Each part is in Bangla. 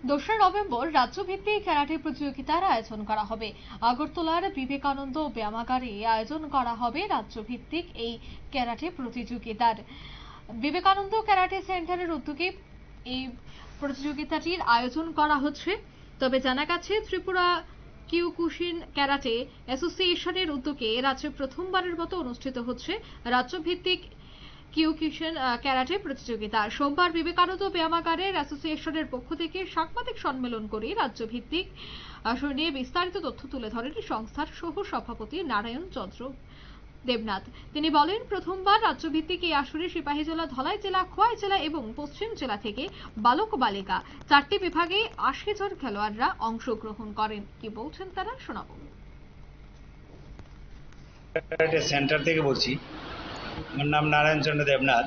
2রা নভেম্বর রাজ্যভিত্তিক ক্যারাটে প্রতিযোগিতার আয়োজন করা হবে। আগরতলার বিবেকানন্দ ব্যায়ামাগারে আয়োজন করা হবে রাজ্যভিত্তিক এই ক্যারাটে প্রতিযোগিতার। বিবেকানন্দ ক্যারাটে সেন্টারের উদ্যোগে এই প্রতিযোগিতাটির আয়োজন করা হচ্ছে। তবে জানা গেছে ত্রিপুরা কিয়োকুশিন ক্যারাটে অ্যাসোসিয়েশনের উদ্যোগে রাজ্যে প্রথমবারের মতো অনুষ্ঠিত হচ্ছে রাজ্যভিত্তিক কিয়োকুশিন ক্যারাটে প্রতিযোগিতা। সোমবার বিবেকানন্দ ব্যায়ামাগারের অ্যাসোসিয়েশনের পক্ষ থেকে সাংবাদিক সম্মেলন করে রাজ্যভিত্তিক আসর নিয়ে বিস্তারিত তথ্য তুলে ধরেন সংস্থার সহ সভাপতি নারায়ণ চন্দ্র দেবনাথ। তিনি বলেন, প্রথমবার রাজ্যভিত্তিক এই আসরে সিপাহীজলা, ধলাই জেলা, খোয়াই জেলা এবং পশ্চিম জেলা থেকে বালক বালিকা 4টি বিভাগে 80 জন খেলোয়াড়রা অংশগ্রহণ করেন। কি বলছেন তারা, শোনাবো। সেন্টার থেকে বলছি, আমার নাম Narayan Chandra Debnath.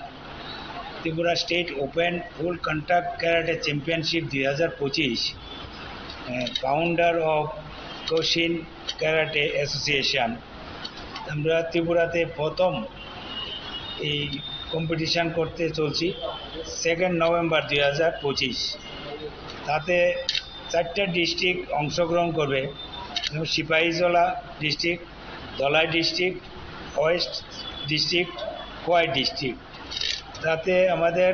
Tripura state open full contact karate championship 2025, founder of Koshin karate association. আমরা ত্রিপুরাতে প্রথম এই কম্পিটিশান করতে চলছি 2 নভেম্বর 2025। তাতে 4টে ডিস্ট্রিক্ট অংশগ্রহণ করবে, যেমন Sepahijala district, Dhalai district, west district, Khowai district. তাতে আমাদের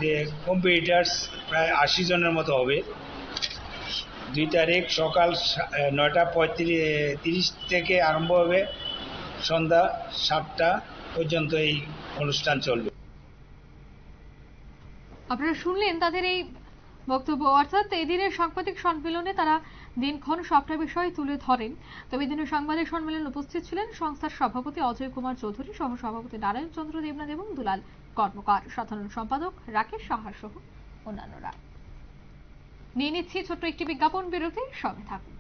যে কম্পিটিটার্স প্রায় 80 জনের মতো হবে। 2 তারিখ সকাল 9:35 থেকে আরম্ভ হবে, সন্ধ্যা 7টা পর্যন্ত এই অনুষ্ঠান চলবে। আপনারা শুনলেন তাদের এই বক্তব্য। অর্থাৎ এই দিনের সাংবাদিক সম্মেলনে তারা দিনক্ষণ সবটা বিষয় তুলে ধরেন। তবে দিনের সাংবাদিক সম্মেলনে উপস্থিত ছিলেন সংস্থার সভাপতি অজয় কুমার চৌধুরী, সহ সভাপতি নারায়ণ চন্দ্র দেবনাথ এবং দুলাল কর্মকার, সাধারণ সম্পাদক রাকেশ সাহা সহ অন্যান্যরা। নিয়ে নিচ্ছি ছোট্ট একটি বিজ্ঞাপন বিরতি, সঙ্গে থাকুন।